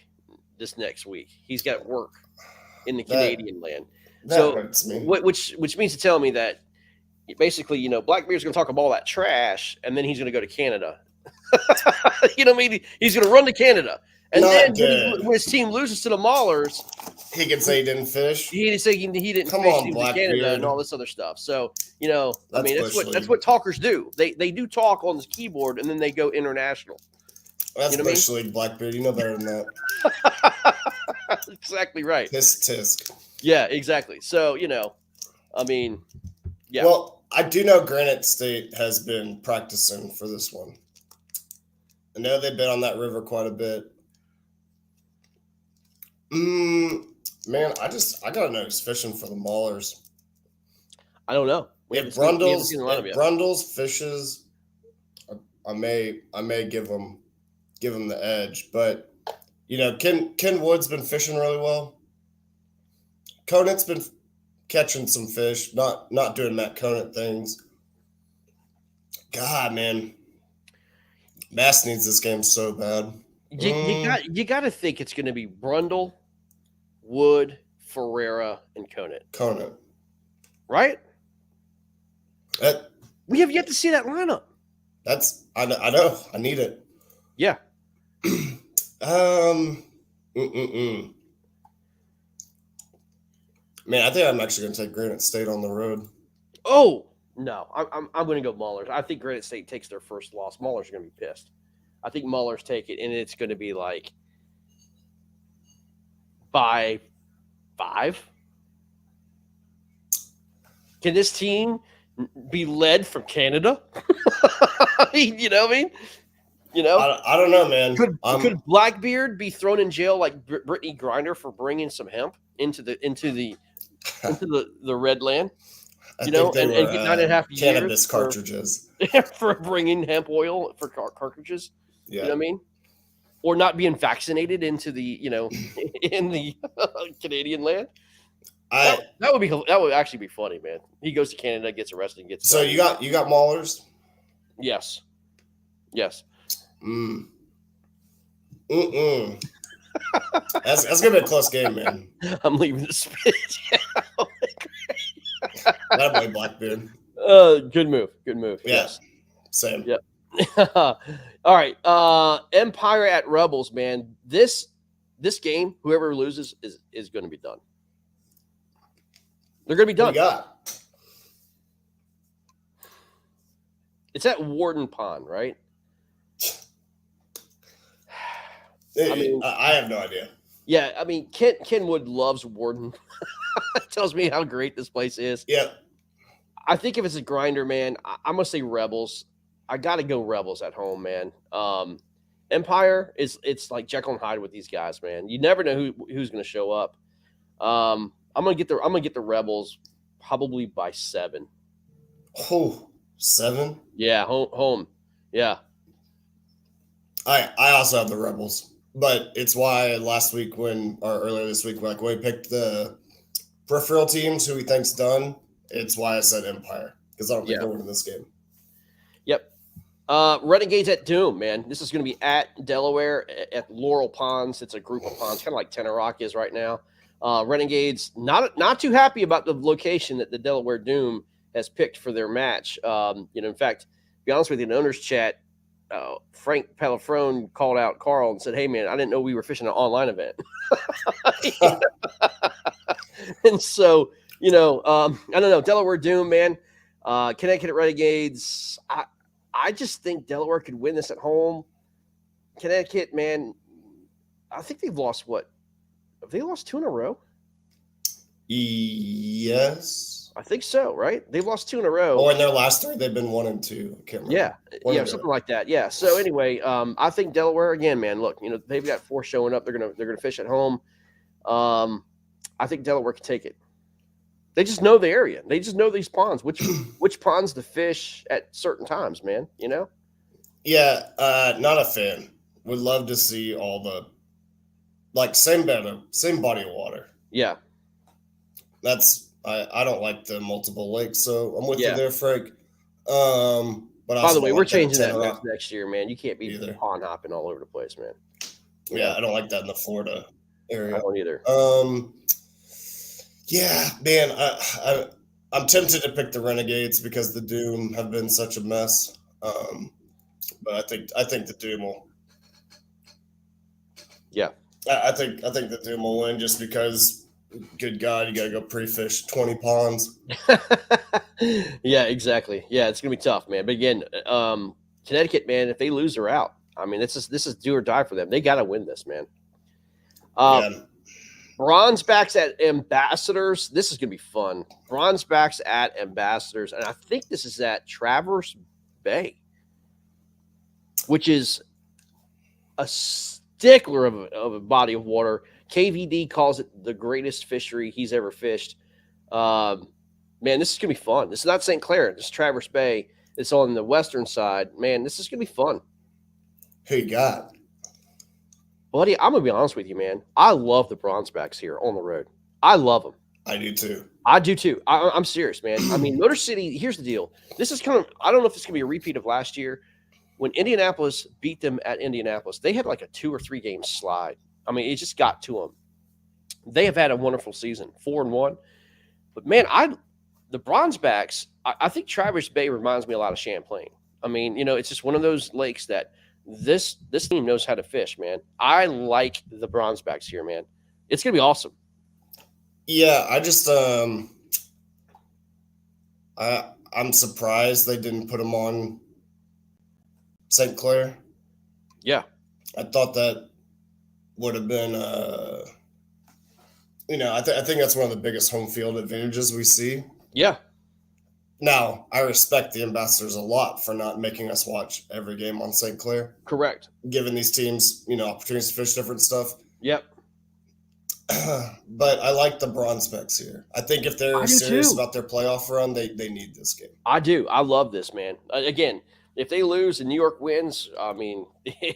this next week. He's got work in the Canadian land. That hurts me. Which means to tell me that basically, Blackbeard's going to talk all that trash, and then he's going to go to Canada. You know what I mean? He's going to run to Canada. And then when his team loses to the Maulers, he can say he didn't fish. He can say he didn't Come fish on, in Blackbeard. Canada and all this other stuff. So, that's what talkers do. They do talk on the keyboard, and then they go international. That's Bush League, Blackbeard. You know better than that. Exactly right. Tisk. Yeah, exactly. So, yeah. Well, I do know Granite State has been practicing for this one. I know they've been on that river quite a bit. Man, I gotta know who's fishing for the Maulers. I don't know. If Brundles fishes, I may give them the edge. But Ken Wood's been fishing really well. Conant's been catching some fish, not doing Matt Conant things. God, man, Mass needs this game so bad. You got to think it's going to be Brundle, Wood, Ferreira, and Conant. Right? We have yet to see that lineup. I know. I need it. Yeah. Man, I think I'm actually going to take Granite State on the road. Oh no, I'm going to go Maulers. I think Granite State takes their first loss. Maulers are going to be pissed. I think Maulers take it, and it's going to be like by 5. Can this team be led from Canada? You know what I mean? I don't know, man. Could Blackbeard be thrown in jail like Brittany Griner for bringing some hemp into the red land? And get 9.5 years cannabis cartridges for bringing hemp oil for cartridges. Yeah. You know what I mean? Or not being vaccinated into the in the Canadian land. That would actually be funny, man. He goes to Canada, gets arrested, and gets. So you got Maulers? Yes. That's gonna be a close game, man. I'm leaving the speech. That boy Blackbeard. Good move. Yeah. Yes. Same. Yep. All right. Empire at Rebels, man. This game, whoever loses is going to be done. They're going to be done. What you got? It's at Warden Pond, right? I have no idea. Yeah, Kenwood loves Warden. Tells me how great this place is. Yeah. I think if it's a grinder, man, I'm gonna say Rebels. I gotta go Rebels at home, man. Empire it's like Jekyll and Hyde with these guys, man. You never know who's gonna show up. I'm gonna get the Rebels probably by 7. Oh, 7? Yeah, home. Yeah. I also have the Rebels, but it's why earlier this week, like when we picked the peripheral teams who we think's done, it's why I said Empire, because I don't think they're winning this game. Yep. Renegades at Doom, man. This is going to be at Delaware at Laurel Ponds. It's a group of ponds, kind of like Tenor Rock is right now. Renegades not too happy about the location that the Delaware Doom has picked for their match. In fact, to be honest with you, in the owner's chat, Frank Pelafrone called out Carl and said, "Hey, man, I didn't know we were fishing an online event." And so, I don't know. Delaware Doom, man. Connecticut Renegades. I just think Delaware could win this at home. Connecticut, man, I think they've lost what? Have they lost 2 in a row? Yes. I think so, right? They've lost 2 in a row. Oh, in their last 3, they've been 1 and 2. I can't remember. Yeah, something like that. Yeah. So anyway, I think Delaware again, man. Look, they've got 4 showing up. They're gonna fish at home. I think Delaware can take it. They just know the area. They just know these ponds, which ponds to fish at certain times, man. Yeah, not a fan. Would love to see all the same body of water. Yeah. I don't like the multiple lakes, so I'm with you there, Frank. But by the way, we're changing that next year, man. You can't be pond hopping all over the place, man. Yeah, I don't like that in the Florida area. I don't either. Yeah, man, I'm tempted to pick the Renegades because the Doom have been such a mess. But I think the Doom will. Yeah, I think the Doom will win just because. Good God, you got to go pre-fish 20 ponds. Yeah, exactly. Yeah, it's gonna be tough, man. But again, Connecticut, man, if they lose, they're out. I mean, this is do or die for them. They got to win this, man. Bronzebacks at Ambassadors. This is gonna be fun. Bronzebacks at Ambassadors, and I think this is at Traverse Bay, which is a stickler of a body of water. KVD calls it the greatest fishery he's ever fished. Man, this is going to be fun. This is not St. Clair. This is Traverse Bay. It's on the western side. Man, this is going to be fun. Who you got? Buddy, I'm going to be honest with you, man. I love the Bronzebacks here on the road. I love them. I do too. I'm serious, man. I mean, Motor City, here's the deal. This is I don't know if it's going to be a repeat of last year. When Indianapolis beat them at Indianapolis, they had like a 2 or 3 game slide. I mean, it just got to them. They have had a wonderful season, 4-1. But man, the Bronzebacks, I think Traverse Bay reminds me a lot of Champlain. I mean, it's just one of those lakes that this team knows how to fish, man. I like the Bronzebacks here, man. It's gonna be awesome. Yeah, I just I'm surprised they didn't put them on St. Clair. Yeah, I thought that would have been, I think that's one of the biggest home field advantages we see. Yeah. Now, I respect the Ambassadors a lot for not making us watch every game on St. Clair. Correct. Giving these teams, opportunities to fish different stuff. Yep. But I like the Bronzebacks here. I think if they're serious about their playoff run, they need this game. I do. I love this, man. Again, if they lose and New York wins, I mean,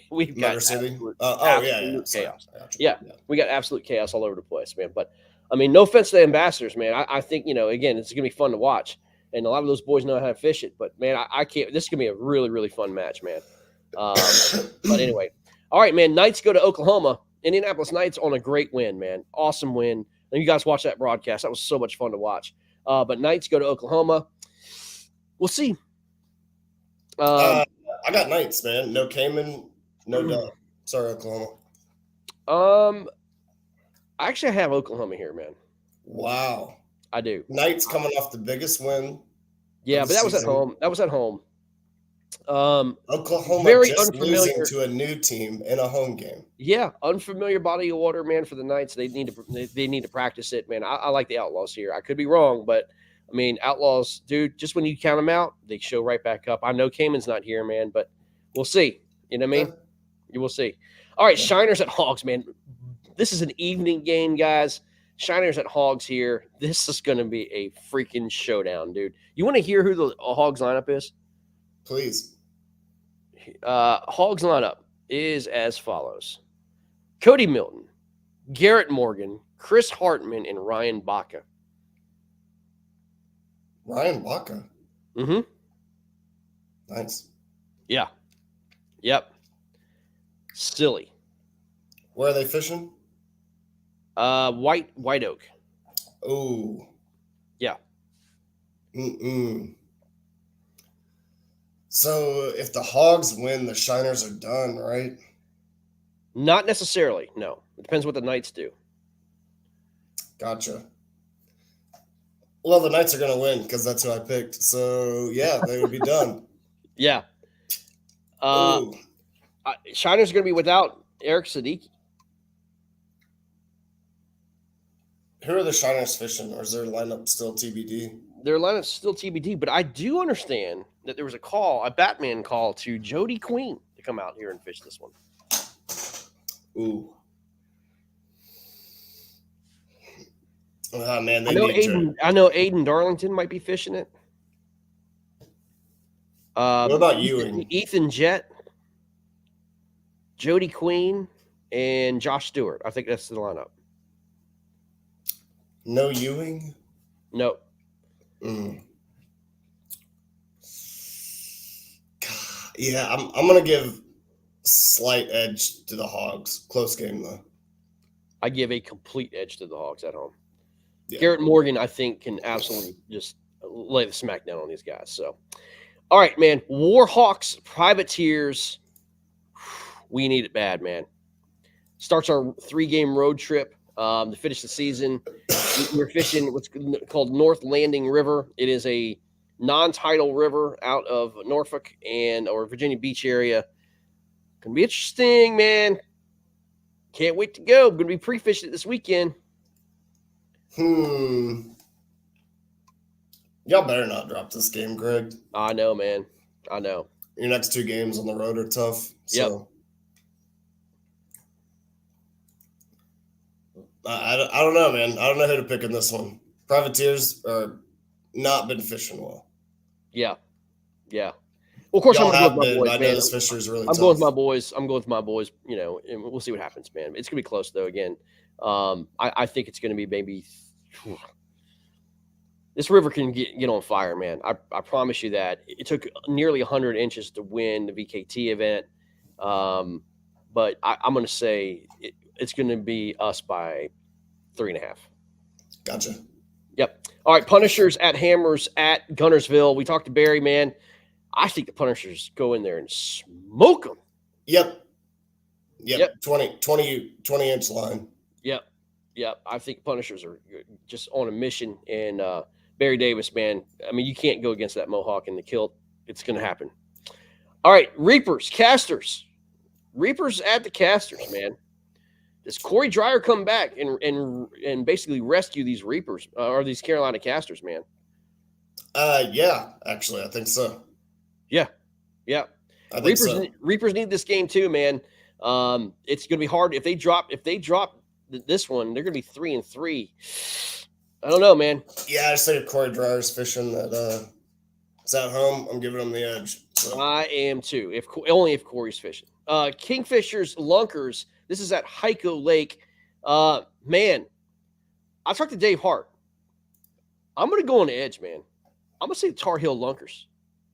we've got absolute chaos. Yeah, we got absolute chaos all over the place, man. But, I mean, no offense to the Ambassadors, man. I think, again, it's going to be fun to watch. And a lot of those boys know how to fish it. But, man, I can't – this is going to be a really, really fun match, man. But anyway. All right, man, Knights go to Oklahoma. Indianapolis Knights on a great win, man. Awesome win. And you guys watch that broadcast. That was so much fun to watch. But Knights go to Oklahoma. We'll see. I got Knights, man. No Cayman, no dub. Sorry, Oklahoma. I have Oklahoma here, man. Wow. I do. Knights coming off the biggest win. Yeah, but that was at home. Oklahoma very just unfamiliar losing to a new team in a home game. Yeah, unfamiliar body of water, man, for the Knights. They need to practice it, man. I like the Outlaws here. I could be wrong, but I mean, Outlaws, dude, just when you count them out, they show right back up. I know Cayman's not here, man, but we'll see. You know what I mean? You will see. All right, Shiners at Hogs, man. This is an evening game, guys. Shiners at Hogs here. This is going to be a freaking showdown, dude. You want to hear who the Hogs lineup is? Please. Hogs lineup is as follows: Cody Milton, Garrett Morgan, Chris Hartman, and Ryan Baca. Ryan Baca. Mm-hmm. Nice. Yeah. Yep. Silly. Where are they fishing? White Oak. Oh. Yeah. So if the Hogs win, the Shiners are done, right? Not necessarily. No. It depends what the Knights do. Gotcha. Well, the Knights are going to win because that's who I picked. So, yeah, they would be done. Yeah. Shiners are going to be without Eric Siddiqui. Who are the Shiners fishing, or is their lineup still TBD? Their lineup's still TBD, but I do understand that there was a Batman call to Jody Queen to come out here and fish this one. Ooh. Oh, man, I know Aiden Darlington might be fishing it. What about Ewing? Ethan Jett, Jody Queen, and Josh Stewart. I think that's the lineup. No Ewing? No. Yeah, I'm gonna give slight edge to the Hogs. Close game though. I give a complete edge to the Hogs at home. Yeah. Garrett Morgan, I think, can absolutely just lay the smack down on these guys. So, all right, man. Warhawks, Privateers. We need it bad, man. Starts our 3-game road trip to finish the season. We're fishing what's called North Landing River. It is a non-tidal river out of Norfolk or Virginia Beach area. Gonna be interesting, man. Can't wait to go. Gonna be pre-fishing it this weekend. Y'all better not drop this game, Greg. I know, man. I know. Your next 2 games on the road are tough. So. Yep. I don't know, man. I don't know who to pick in this one. Privateers are not been fishing well. Yeah. Yeah. Well, of course, Y'all I'm going with my boys, I man. know this fisher is really tough. I'm going with my boys, you know, and we'll see what happens, man. It's going to be close, though, again. I think it's going to be maybe this river can get on fire, man. I promise you that. It took nearly 100 inches to win the VKT event. But I'm going to say it's going to be us by 3.5. Gotcha. Yep. All right. Punishers at Hammers at Gunnersville. We talked to Barry, man. I think the Punishers go in there and smoke them. Yep. 20-inch line. Yep. I think Punishers are just on a mission. And Barry Davis, man, I mean, you can't go against that Mohawk in the kilt. It's going to happen. All right. Reapers, Casters. Reapers at the Casters, man. Does Corey Dreyer come back and basically rescue these Reapers or these Carolina Casters, man? Yeah, actually, I think so. Yeah. I think Reapers need this game too, man. It's going to be hard if they drop this one. They're going to be 3-3. I don't know, man. Yeah, I just think if Corey Dryer's fishing that is at home, I'm giving him the edge. So. I am too. Only if Corey's fishing. Kingfishers, Lunkers. This is at Heiko Lake. Man, I talked to Dave Hart. I'm going to go on the edge, man. I'm going to say Tar Heel Lunkers.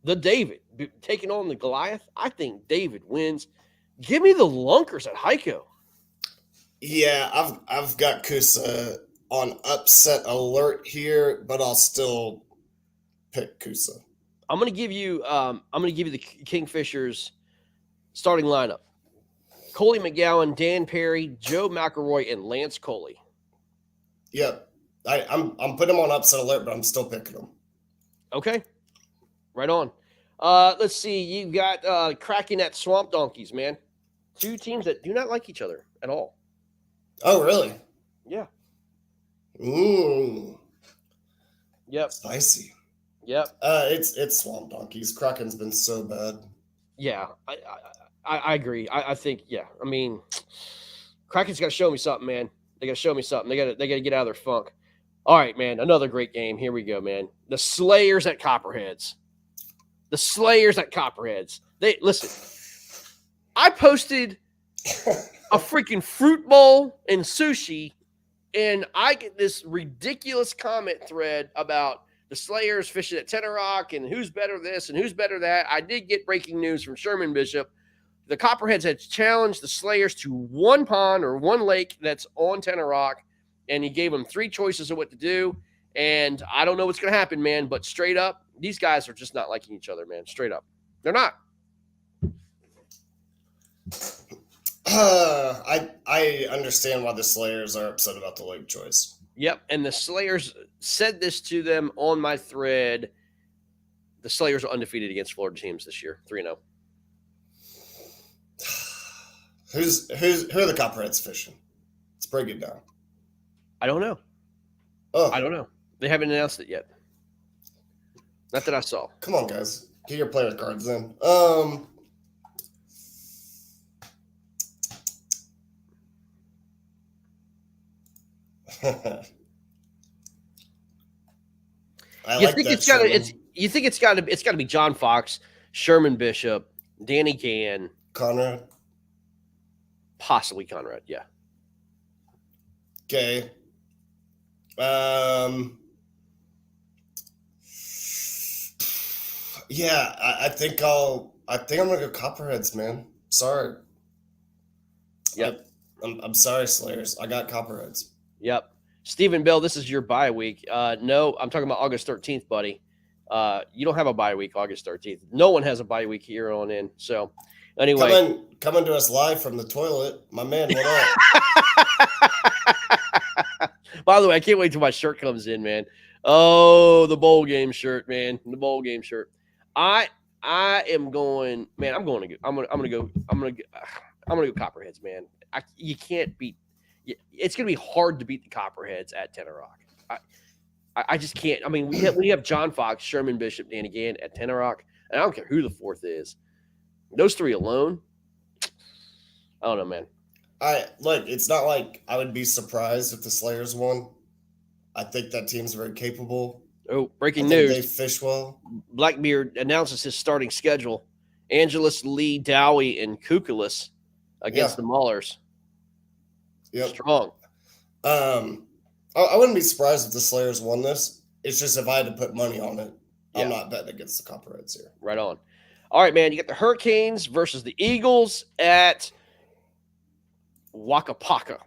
The David taking on the Goliath. I think David wins. Give me the Lunkers at Heiko. Yeah, I've got Kusa on upset alert here, but I'll still pick Kusa. I'm going to give you the Kingfishers starting lineup. Coley McGowan, Dan Perry, Joe McElroy, and Lance Coley. Yep. I'm putting them on upset alert, but I'm still picking them. Okay. Right on. Let's see. You got Kraken at Swamp Donkeys, man. 2 teams that do not like each other at all. Oh, really? Yeah. Ooh. Yep. Spicy. Yep. It's Swamp Donkeys. Kraken's been so bad. Yeah, I agree. I think, yeah. I mean, Kraken's got to show me something, man. They got to show me something. They got to get out of their funk. All right, man. Another great game. Here we go, man. The Slayers at Copperheads. The Slayers at Copperheads. Listen. I posted a freaking fruit bowl and sushi, and I get this ridiculous comment thread about the Slayers fishing at Tenor Rock and who's better this and who's better that. I did get breaking news from Sherman Bishop. The Copperheads had challenged the Slayers to one pond or one lake that's on Tenor Rock, and he gave them 3 choices of what to do. And I don't know what's going to happen, man, but straight up, these guys are just not liking each other, man. Straight up. They're not. I understand why the Slayers are upset about the lake choice. Yep, and the Slayers said this to them on my thread. The Slayers are undefeated against Florida teams this year, 3-0. Who are the Copperheads fishing? Let's break it down. I don't know. Oh, I don't know. They haven't announced it yet. Not that I saw. Come on, guys. Get your player cards in. You think it's got to be John Fox, Sherman Bishop, Danny Gann, Conrad, possibly Conrad. Yeah. Okay. Yeah, I think I'm gonna go Copperheads, man. Sorry. Yep. I'm sorry, Slayers. I got Copperheads. Yep. Stephen Bell, this is your bye week. No, I'm talking about August 13th, buddy. You don't have a bye week August 13th. No one has a bye week here on in. So, anyway. Coming to us live from the toilet. My man, what up? By the way, I can't wait till my shirt comes in, man. Oh, the bowl game shirt, man. The bowl game shirt. I am going, man. I'm going to go Copperheads, man. You can't beat. It's going to be hard to beat the Copperheads at Tenor Rock. I just can't. I mean, we have John Fox, Sherman Bishop, Danny Gann at Tenor Rock, and I don't care who the fourth is. Those 3 alone, I don't know, man. It's not like I would be surprised if the Slayers won. I think that team's very capable. Oh, breaking news. They fish well. Blackbeard announces his starting schedule. Angelus, Lee, Dowie, and Kukulis against the Maulers. Yep. Strong. I wouldn't be surprised if the Slayers won this. It's just if I had to put money on it, I'm not betting against the Copperheads here. Right on. All right, man. You got the Hurricanes versus the Eagles at Waka Paka.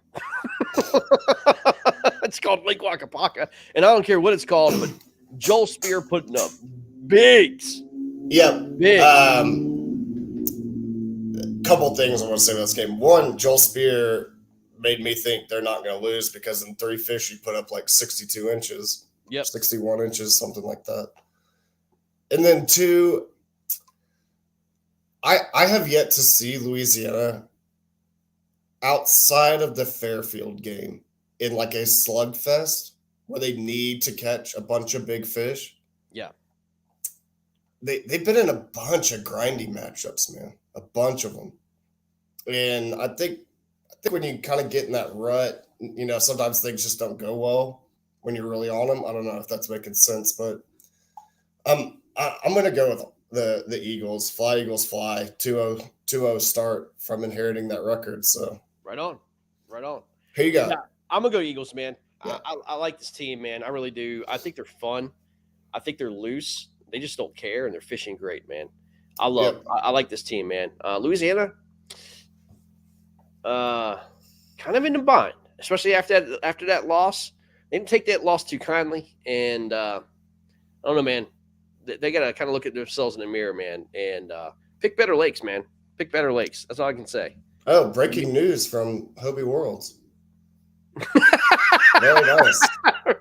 It's called Lake Waka Paka, and I don't care what it's called, but Joel Spear putting up bigs. Yep. Big. Couple things I want to say about this game. One, Joel Spear made me think they're not going to lose because in 3 fish he put up like 62 inches. Yep. 61 inches, something like that. And then 2, I have yet to see Louisiana outside of the Fairfield game in like a slugfest where they need to catch a bunch of big fish. Yeah. They've been in a bunch of grindy matchups, man. A bunch of them. And I think when you kind of get in that rut, sometimes things just don't go well when you're really on them. I don't know if that's making sense, but I'm going to go with the Eagles. Fly, Eagles, fly. 2-0 start from inheriting that record. So Right on. Who you got? Yeah, I'm going to go Eagles, man. Yeah. I like this team, man. I really do. I think they're fun. I think they're loose. They just don't care, and they're fishing great, man. I like this team, man. Louisiana, kind of in the bind, especially after that loss. They didn't take that loss too kindly, and I don't know, man. They got to kind of look at themselves in the mirror, man, and pick better lakes, man. Pick better lakes. That's all I can say. Oh, breaking news from Hobie Worlds. Very nice.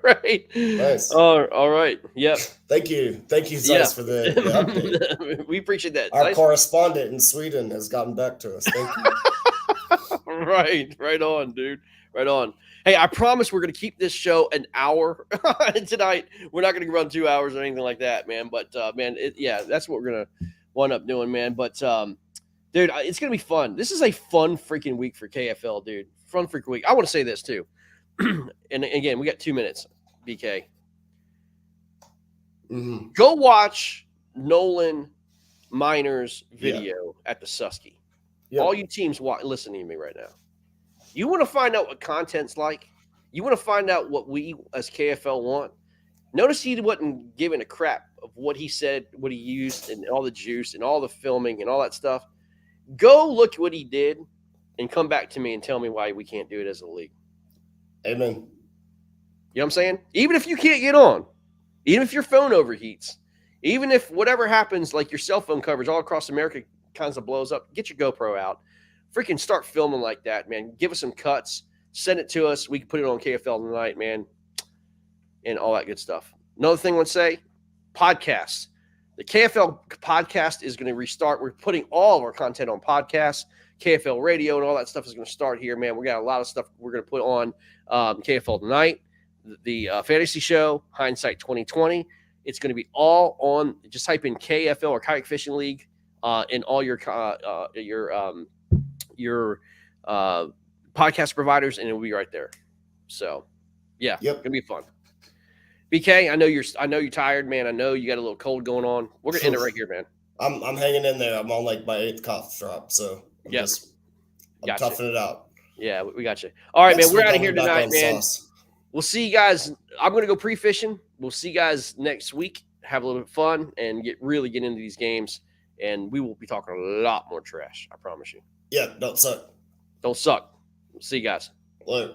Right. Nice. All right. Yep. Thank you, Zeiss, for the update. We appreciate that. Our Zeiss. correspondent in Sweden has gotten back to us. Thank you. Right on, dude. Right on. Hey, I promise we're going to keep this show an hour tonight. We're not going to run 2 hours or anything like that, man. But, man, that's what we're going to wind up doing, man. But, dude, it's going to be fun. This is a fun freaking week for KFL, dude. Fun freaking week. I want to say this, too. And, again, we got 2 minutes, BK. Mm-hmm. Go watch Nolan Miner's video at the Susky. Yep. All you teams listening to me right now. You want to find out what content's like? You want to find out what we as KFL want? Notice he wasn't giving a crap of what he said, what he used, and all the juice and all the filming and all that stuff. Go look at what he did and come back to me and tell me why we can't do it as a league. Amen. You know what I'm saying? Even if you can't get on, even if your phone overheats, even if whatever happens, like your cell phone coverage all across America kinds of blows up, get your GoPro out. Freaking start filming like that, man. Give us some cuts. Send it to us. We can put it on KFL tonight, man, and all that good stuff. Another thing I want to say, podcasts. The KFL podcast is going to restart. We're putting all of our content on podcasts. KFL radio and all that stuff is going to start here, man. We got a lot of stuff we're going to put on KFL tonight. The fantasy show, HiNdsitE 2020. It's going to be all on. Just type in KFL or Kayak Fishing League in all your podcast providers, and it'll be right there. So, yeah, gonna be fun. BK, I know you're tired, man. I know you got a little cold going on. We're gonna end it right here, man. I'm hanging in there. I'm on like my 8th cough drop, so I'm toughing it out. Yeah, we got you. All right, man. We're out of here tonight, man. We'll see you guys. I'm gonna go pre-fishing. We'll see you guys next week. Have a little bit of fun and get into these games. And we will be talking a lot more trash. I promise you. Yeah, don't suck. Don't suck. See you guys. Later.